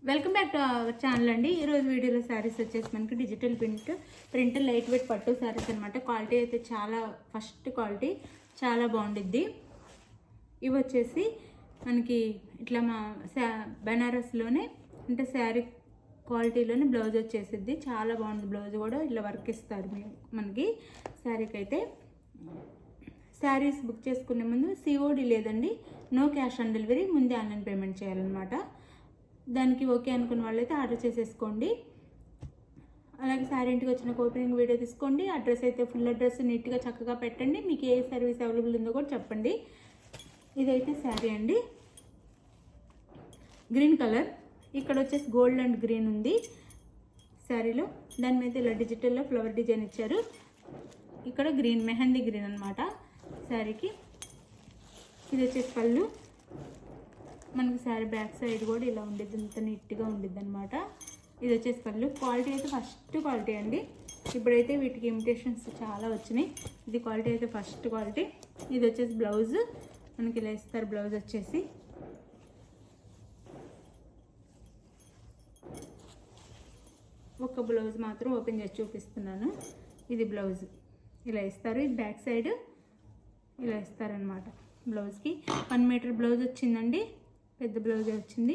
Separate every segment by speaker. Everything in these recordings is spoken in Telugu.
Speaker 1: Welcome back to our channel అండి. ఈరోజు వీడియోలో శారీస్ వచ్చేసి మనకి డిజిటల్ ప్రింట్ లైట్ వెయిట్ పట్టు శారీస్ అనమాట. క్వాలిటీ అయితే చాలా ఫస్ట్ క్వాలిటీ చాలా బాగుండిద్ది. ఇవి వచ్చేసి మనకి ఇట్లా మా బెనారస్లోనే అంటే శారీ క్వాలిటీలోనే బ్లౌజ్ వచ్చేసిద్ది. చాలా బాగుంది. బ్లౌజ్ కూడా ఇట్లా వర్క్ ఇస్తారు మనకి శారీకి అయితే. శారీస్ బుక్ చేసుకునే ముందు సిఓడి లేదండి, నో క్యాష్ ఆన్ డెలివరీ, ముందే ఆన్లైన్ పేమెంట్ చేయాలన్నమాట. దానికి ఓకే అనుకున్న వాళ్ళైతే ఆర్డర్ చేసేసుకోండి. అలాగే శారీ ఇంటికి వచ్చిన ఓపెనింగ్ వీడియో తీసుకోండి. అడ్రస్ అయితే ఫుల్ అడ్రస్ నీట్గా చక్కగా పెట్టండి. మీకు ఏ సర్వీస్ అవైలబుల్ ఉందో కూడా చెప్పండి. ఇదైతే శారీ అండి, గ్రీన్ కలర్. ఇక్కడ వచ్చేసి గోల్డ్ అండ్ గ్రీన్ ఉంది శారీలో. దాని మీద ఇలా డిజిటల్లో ఫ్లవర్ డిజైన్ ఇచ్చారు. ఇక్కడ గ్రీన్ మెహందీ గ్రీన్ అనమాట శారీకి. ఇది వచ్చేసి పళ్ళు. మనకి శారీ బ్యాక్ సైడ్ కూడా ఇలా ఉండిద్ది, ఇంత నీట్గా ఉండిద్ది అనమాట. ఇది వచ్చేసి పళ్ళు. క్వాలిటీ అయితే ఫస్ట్ క్వాలిటీ అండి. ఇప్పుడైతే వీటికి ఇమిటేషన్స్ చాలా వచ్చినాయి. ఇది క్వాలిటీ అయితే ఫస్ట్ క్వాలిటీ. ఇది వచ్చేసి బ్లౌజ్. మనకి ఇలా ఇస్తారు బ్లౌజ్ వచ్చేసి. ఒక బ్లౌజ్ మాత్రం ఓపెన్ చేసి చూపిస్తున్నాను. ఇది బ్లౌజ్ ఇలా ఇస్తారు. ఇది బ్యాక్ సైడ్ ఇలా ఇస్తారనమాట. బ్లౌజ్కి 1 మీటర్ బ్లౌజ్ వచ్చిందండి, పెద్ద బ్లౌజ్ వచ్చింది.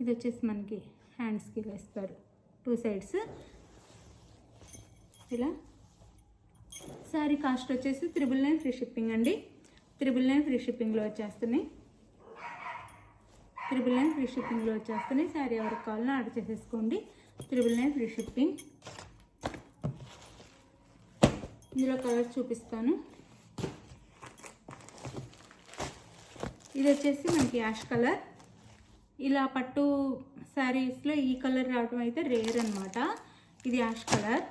Speaker 1: ఇది వచ్చేసి మనకి హ్యాండ్స్కి ఇలా ఇస్తారు 2 సైడ్స్ ఇలా. శారీ కాస్ట్ వచ్చేసి 999 ఫ్రీ షిప్పింగ్ అండి. 999 ఫ్రీ షిప్పింగ్లో వచ్చేస్తున్నాయి. 999 ఫ్రీ షిప్పింగ్లో వచ్చేస్తున్నాయి. శారీ ఎవరికి కావాలన్నా ఆర్డర్ చేసేసుకోండి. 999 ఫ్రీ షిప్పింగ్. ఇందులో కలర్స్ చూపిస్తాను. ఇది వచ్చేసి మనకి యాష్ కలర్. ఇలా పట్టు శారీస్లో ఈ కలర్ రావడం అయితే రేర్ అనమాట. ఇది యాష్ కలర్.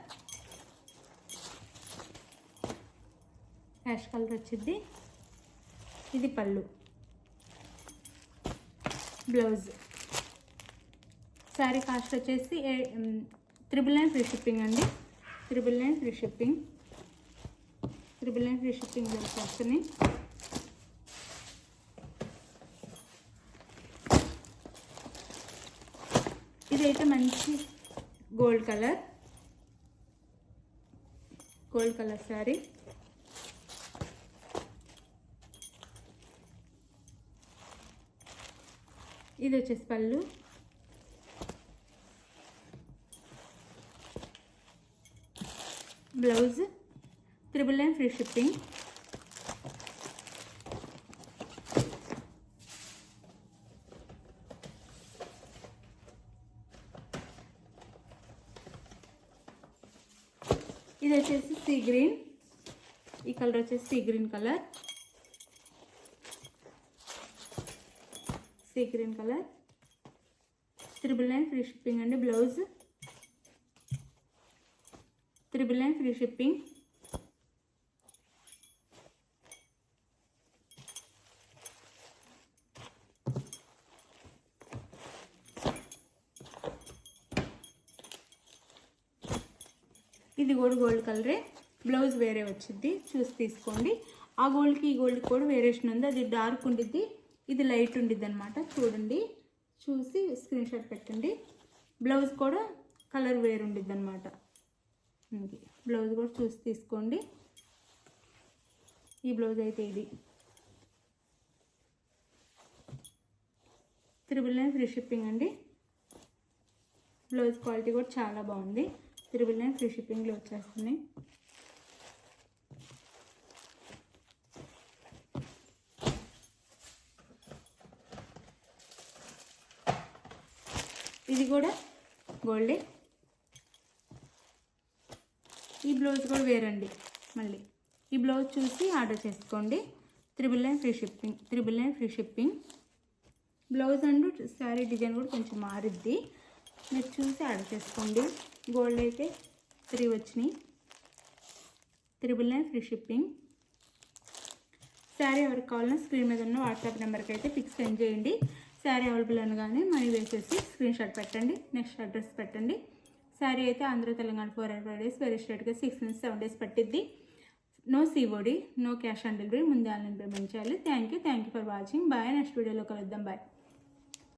Speaker 1: యాష్ కలర్ వచ్చింది. ఇది పళ్ళు, బ్లౌజ్. శారీ కాస్ట్ వచ్చేసి 999 ఫ్రీ షిప్పింగ్ అండి. 999 ఫ్రీ షిప్పింగ్. 999 ఫ్రీ షిప్పింగ్ వచ్చేస్తున్నాయి. ఇదైతే మంచి గోల్డ్ కలర్ శారీ. ఇది వచ్చేసి పళ్ళు, బ్లౌజ్. 999 free shipping. ఇది వచ్చేసి సీ గ్రీన్. ఈ కలర్ వచ్చేసి sea green colour. 999 free shipping అండి. Blouse 999 free shipping. ఇది కూడా గోల్డ్ కలరే, బ్లౌజ్ వేరే వచ్చింది, చూసి తీసుకోండి. ఆ గోల్డ్కి ఈ గోల్డ్కి కూడా వేరియేషన్ ఉంది. అది డార్క్ ఉండిద్ది, ఇది లైట్ ఉండిద్ది అనమాట. చూడండి, చూసి స్క్రీన్ షాట్ పెట్టండి. బ్లౌజ్ కూడా కలర్ వేరు ఉండిద్ది అనమాట. బ్లౌజ్ కూడా చూసి తీసుకోండి. ఈ బ్లౌజ్ అయితే ఇది 999 ఫ్రీ షిప్పింగ్ అండి. బ్లౌజ్ క్వాలిటీ కూడా చాలా బాగుంది. 999 ఫ్రీ షిప్పింగ్లో వచ్చేస్తున్నాయి. ఇది కూడా గోల్డే. ఈ బ్లౌజ్ కూడా వేరండి. మళ్ళీ ఈ బ్లౌజ్ చూసి ఆర్డర్ చేసుకోండి. 999 free shipping. 999 free shipping. Blouse and sari design కూడా కొంచెం మారిద్ది, మీరు చూసి ఆర్డర్ చేసుకోండి. గోల్డ్ అయితే 3 వచ్చినాయి. 999 ఫ్రీ షిప్పింగ్. శారీ ఎవరికి కావాలన్నా స్క్రీన్ మీద ఉన్న వాట్సాప్ నెంబర్కి అయితే పిక్స్ సెండ్ చేయండి. శారీ అవైలబుల్ అనగానే మనీ వేసేసి స్క్రీన్ షాట్ పెట్టండి, నెక్స్ట్ అడ్రస్ పెట్టండి. శారీ అయితే ఆంధ్ర తెలంగాణ 4 డేస్, వెరీ స్ట్రేట్గా 6 నుంచి 7 డేస్ పట్టిద్ది. No COD, no cash on delivery, ముందే ఆన్లైన్ పేమెంట్ చేయాలి. Thank you for watching. Bye. Next వీడియోలో కలుద్దాం. బాయ్.